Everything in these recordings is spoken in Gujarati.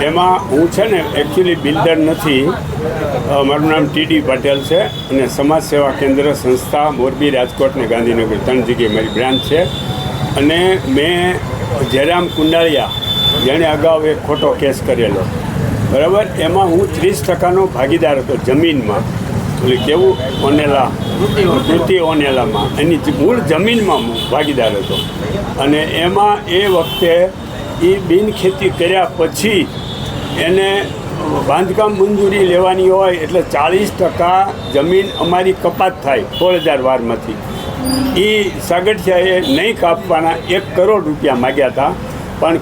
એમાં હું છે ને એકચ્યુઅલી બિલ્ડર નથી, મારું નામ ટીડી પટેલ છે અને સમાજ સેવા કેન્દ્ર સંસ્થા મોરબી, રાજકોટ ને ગાંધીનગર 3 જગ્યાએ મારી બ્રાન્ચ છે. અને મેં જયરામ કુંડાળિયા જેણે અગાઉ એક ખોટો કેસ કરેલો, બરાબર, એમાં હું 30% ભાગીદાર હતો જમીનમાં. એટલે કેવું ઓનેલા કૃતિ ઓનેલામાં એની મૂળ જમીનમાં હું ભાગીદાર હતો. અને એમાં એ વખતે એ બિનખેતી કર્યા પછી એને બાંધકામ મંજૂરી લેવાની હોય એટલે 40% જમીન અમારી કપાત થાય 16,000 વારમાંથી. એ સાગઠિયાએ નહીં કાપવાના 1 કરોડ રૂપિયા માગ્યા હતા. પણ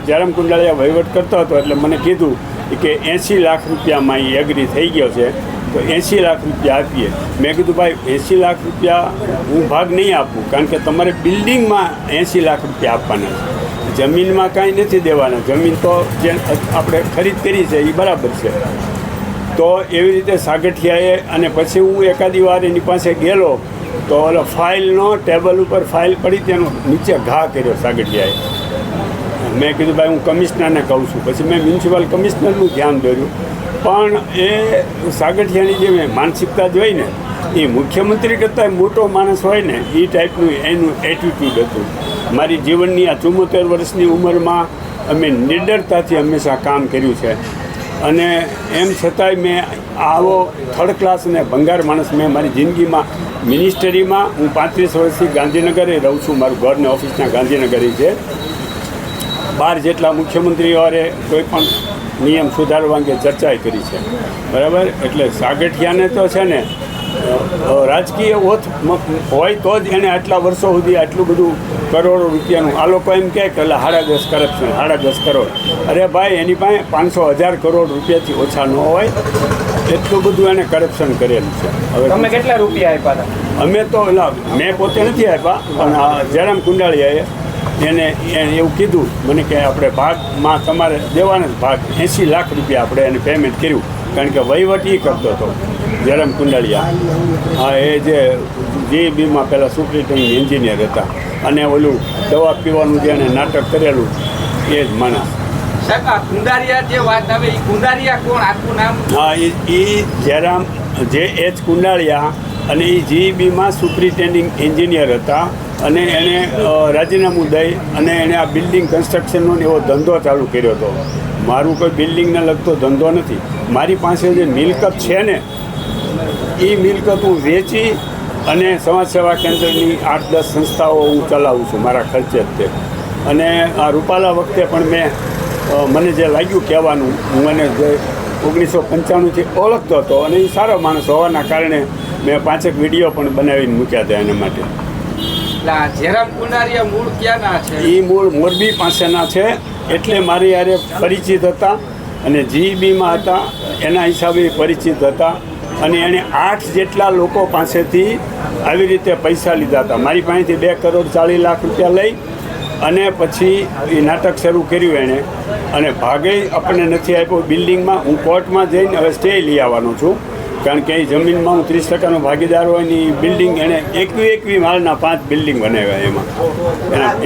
જયરામ કુંડાળિયા વહીવટ કરતો હતો એટલે મને કીધું કે 80 લાખ રૂપિયામાં એ એગ્રી થઈ ગયો છે, તો 80 લાખ રૂપિયા આપીએ. મેં કીધું ભાઈ 80 લાખ રૂપિયા હું ભાગ નહીં આપું, કારણ કે તમારે બિલ્ડિંગમાં 80 લાખ રૂપિયા આપવાના છે, જમીનમાં કાંઈ નથી દેવાના. જમીન તો જે આપણે ખરીદ કરી છે એ બરાબર છે. તો એવી રીતે સાગઠિયાએ, અને પછી હું એકાદી વાર એની પાસે ગયેલો તો ઓલો ફાઇલનો ટેબલ ઉપર ફાઇલ પડી તેનો નીચે ઘા કર્યો સાગઠિયાએ. મેં કીધું ભાઈ હું કમિશનરને કહું છું. પછી મેં મ્યુનિસિપલ કમિશનરનું ધ્યાન દોર્યું, પણ એ સાગઠિયાની જે મેં માનસિકતા જોઈ ને, એ મુખ્યમંત્રી કરતાં મોટો માણસ હોય ને એ ટાઈપનું એનું એટીટ્યૂડ હતું. મારી જીવનની આ 74 વર્ષની ઉંમરમાં અમે નિડરતાથી હંમેશા કામ કર્યું છે. અને એમ છતાંય મેં આવો થર્ડ ક્લાસ અને ભંગાર માણસ મેં મારી જિંદગીમાં મિનિસ્ટરીમાં, હું 35 વર્ષથી ગાંધીનગરે રહું છું, મારું ઘરને ઓફિસના ગાંધીનગર છે. 12 જેટલા મુખ્યમંત્રીઓએ કોઈ પણ નિયમ સુધારવા અંગે ચર્ચા કરી છે, બરાબર. એટલે સાગઠિયાને તો છે ને રાજકીય ઓથ હોય તો જ એને આટલા વર્ષો સુધી આટલું બધું કરોડો રૂપિયાનું, આ લોકો એમ કહે કે 10.5 કરપ્શન, 10.5 કરોડ. અરે ભાઈ, એની પાસે 500,000 કરોડ રૂપિયાથી ઓછા ન હોય એટલું બધું એને કરપ્શન કરેલું છે. હવે તમે કેટલા રૂપિયા આપ્યા હતા? અમે તો મેં પોતે નથી આપ્યા, પણ જયરામ કુંડાળિયાએ એને એવું કીધું મને કે આપણે ભાગમાં તમારે દેવાના જ ભાગ 80 લાખ રૂપિયા આપણે એને પેમેન્ટ કર્યું, કારણ કે વહીવટ એ કરતો હતો જયરામ કુંડાળિયા. હા, એ જે જીઈબીમાં પહેલાં સુપ્રિન્ટેન્ડિંગ એન્જિનિયર હતા, અને ઓલું દવા પીવાનું જે એને નાટક કરેલું એ જ માણસ. કુંડારિયા જે વાત આવે, એ કુંડારિયા કોણ, આખું નામ? હા, એ જયરામ J.H. કુંડાળિયા, અને એ જીઈબીમાં સુપ્રિન્ટેન્ડિંગ એન્જિનિયર હતા. અને એણે રાજીનામું દઈ અને એણે આ બિલ્ડિંગ કન્સ્ટ્રક્શનનો એવો ધંધો ચાલુ કર્યો હતો. મારું કોઈ બિલ્ડિંગને લગતો ધંધો નથી. મારી પાસે જે મિલકત છે ને એ મિલકત હું વેચી અને સમાજ સેવા કેન્દ્રની 8-10 સંસ્થાઓ હું ચલાવું છું મારા ખર્ચે જ તે. અને આ રૂપાલા વખતે પણ મને જે લાગ્યું કહેવાનું, હું મને જે 1995થી ઓળખતો હતો અને એ સારો માણસ હોવાના કારણે મેં 5 વિડીયો પણ બનાવીને મૂક્યા હતા એના માટે. જયરામ કુંડારિયા મૂળ ક્યાંના છે? એ મૂળ મોરબી પાસેના છે, એટલે મારી યારે પરિચિત હતા અને જીઈબીમાં હતા એના હિસાબે પરિચિત હતા. અને એણે 8 જેટલા લોકો પાસેથી આવી રીતે પૈસા લીધા હતા. મારી પાસેથી 2.40 લાખ રૂપિયા લઈ અને પછી એ નાટક શરૂ કર્યું એણે, અને ભાગે આપણને નથી આપ્યો બિલ્ડિંગમાં. હું કોર્ટમાં જઈને હવે સ્ટે લઈ આવવાનો છું, કારણ કે એ જમીનમાં હું 30%નો ભાગીદાર હોય ને એ બિલ્ડિંગ એણે 21 માળના 5 બિલ્ડિંગ બનાવ્યા એમાં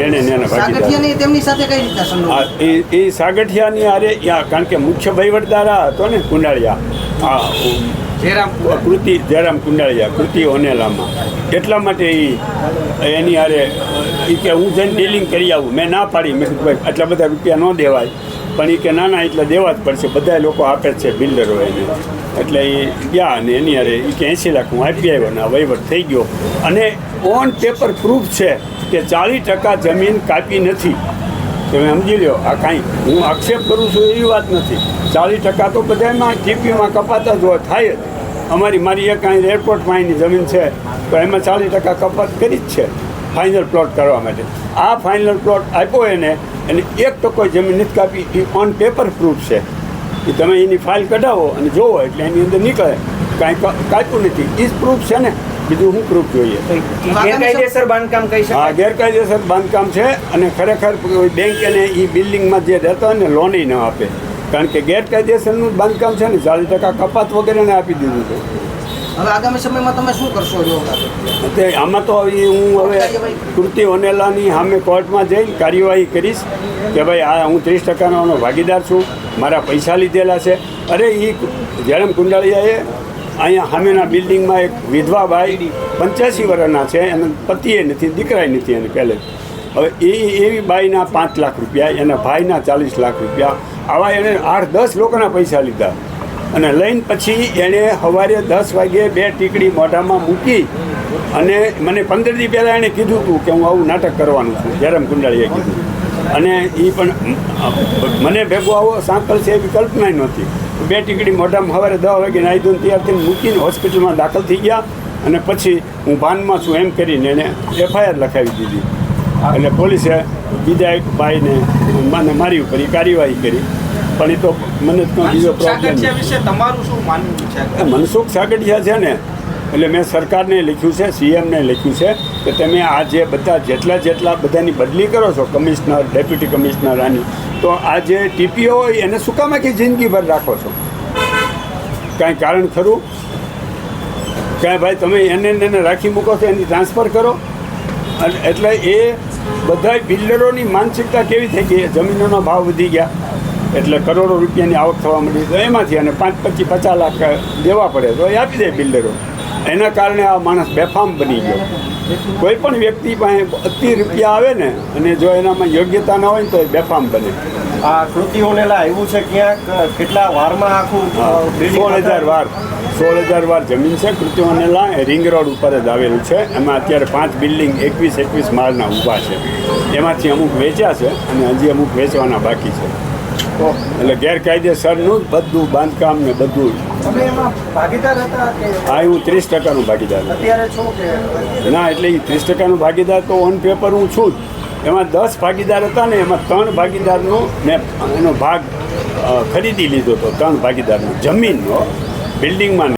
એને ભાગીદાર. તેમની સાથે કઈ રીતે સંબંધ? એ સાગઠિયાની આરે, કારણ કે મુખ્ય વહીવટદાર હતો ને કુંડાળિયા, હા, જયરામ કુંડાળિયા કૃતિ ઓનેલામાં. એટલા માટે એની આરે એ કે હું જઈને ડીલિંગ કરી આવું. મેં ના પાડી, મેં કીધું ભાઈ આટલા બધા રૂપિયા ન દેવાય, પણ એ કે ના એટલે દેવા જ પડશે, બધા લોકો આપે જ છે બિલ્ડરો એને. એટલે એ ગયા અને એની અરે એ કે 80 લાખ હું આપી આવ્યો ને વહીવટ થઈ ગયો. અને ઓન પેપર પ્રૂફ છે કે 40% જમીન કાપી નથી. તમે સમજી લો, આ કાંઈ હું આક્ષેપ કરું છું એવી વાત નથી. 40% તો બધામાં ટીપીમાં કપાતા જ થાય જ. મારી એક કાંઈ એરપોર્ટમાં એની જમીન છે તો એમાં 40% કપાત કરી જ છે ફાઇનલ પ્લોટ કરવા માટે. આ ફાઇનલ પ્લોટ આપ્યો એને, અને 1% જમીન નથી કાપી. એ ઓન પેપર પ્રૂફ છે. એ તમે એની ફાઇલ કઢાવો અને જોવો એટલે એની અંદર નીકળે કાંઈ કાપ્યું નથી. એ જ પ્રૂફ છે ને, બીજું શું પ્રૂફ જોઈએ? ગેરકાયદેસર બાંધકામ કહી શકાય. હા, ગેરકાયદેસર બાંધકામ છે. અને ખરેખર બેંક એને એ બિલ્ડિંગમાં જે રહેતા હોય ને લોન ન આપે, કારણ કે ગેરકાયદેસરનું બાંધકામ છે ને. 40% કપાત વગેરેને આપી દીધું છે. હવે આગામી સમયમાં તમે શું કરશો? આમાં તો હું હવે કૃતિ ઓનેલાની સામે કોર્ટમાં જઈને કાર્યવાહી કરીશ કે ભાઈ આ હું 30%નો ભાગીદાર છું મારા પૈસા લીધેલા છે. અરે એ જયરામ કુંડાળિયાએ અહીંયા સામેના બિલ્ડિંગમાં એક વિધવા બાઈ 85 વર્ષના છે, એને પતિએ નથી, દીકરાએ નથી એને પહેલે. હવે એવી બાઈના 5 લાખ રૂપિયા, એના ભાઈના 40 લાખ રૂપિયા, આવા એણે 8-10 લોકોના પૈસા લીધા. અને લઈને પછી એણે સવારે 10 વાગ્યે 2 ટીકડી મોઢામાં મૂકી અને મને 15 દી પહેલાં એણે કીધું હતું કે હું આવું નાટક કરવાનું છું, જયરામ કુંડાળીએ કીધું. અને એ પણ મને ભેગો આવો સાંકળ છે એવી કલ્પના નહોતી. 2 ટીકડી મોઢામાં સવારે 10 વાગે નાહી ધોઈને તૈયાર થઈને મૂકીને હોસ્પિટલમાં દાખલ થઈ ગયા. અને પછી હું ભાનમાં છું એમ કરીને એને FIR લખાવી દીધી. એટલે પોલીસે બીજા એક ભાઈને મને મારી ઉપર કાર્યવાહી કરી. પણ એ તો મને તો બીજો પ્રોબ્લેમ. વિશે તમારું શું માનવું છે? મનસુખ સાગઠિયા છે ને, એટલે મેં સરકારને લખ્યું છે, CMને લખ્યું છે કે તમે આ જે બધા જેટલા બધાની બદલી કરો છો, કમિશનર, ડેપ્યુટી કમિશનર, આની, તો આ જે TPO હોય એને શું કામ આખી જિંદગીભર રાખો છો? કાંઈ કારણ ખરું? કાંઈ ભાઈ તમે એને રાખી મૂકો છો, એની ટ્રાન્સફર કરો. એટલે એ બધા બિલ્ડરોની માનસિકતા કેવી થઈ ગઈ, જમીનોનો ભાવ વધી ગયા એટલે કરોડો રૂપિયાની આવક થવા માંડી, તો એમાંથી અને 5-50 લાખ દેવા પડે તો એ આપી દે બિલ્ડરો. એના કારણે આ માણસ બેફામ બની ગયો. કોઈ પણ વ્યક્તિ પાસે 80 રૂપિયા આવે ને અને જો એનામાં યોગ્યતા ના હોય ને તો એ બેફામ બને. આ કૃતિઓને આવ્યું છે ક્યાંક કેટલા વારમાં આખું 16,000 વાર 16,000 વાર જમીન છે કૃતિઓનેલા, રિંગ રોડ ઉપર જ આવેલું છે. એમાં અત્યારે 5 બિલ્ડિંગ 21 માળના ઊભા છે. એમાંથી અમુક વેચ્યા છે અને હજી અમુક વેચવાના બાકી છે. એટલે ગેરકાયદેસરનું જ બધું બાંધકામ ને બધું. તમે એમાં ભાગીદાર હતા કે? હા, હું 30% ભાગીદાર. અત્યારે છો કે ના? એટલે એ 30% ભાગીદાર તો ઓન પેપર હું છું જ. એમાં 10 ભાગીદાર હતા ને, એમાં 3 ભાગીદારનો મેં એનો ભાગ ખરીદી લીધો હતો. 3 ભાગીદારનો જમીનનો, બિલ્ડિંગમાં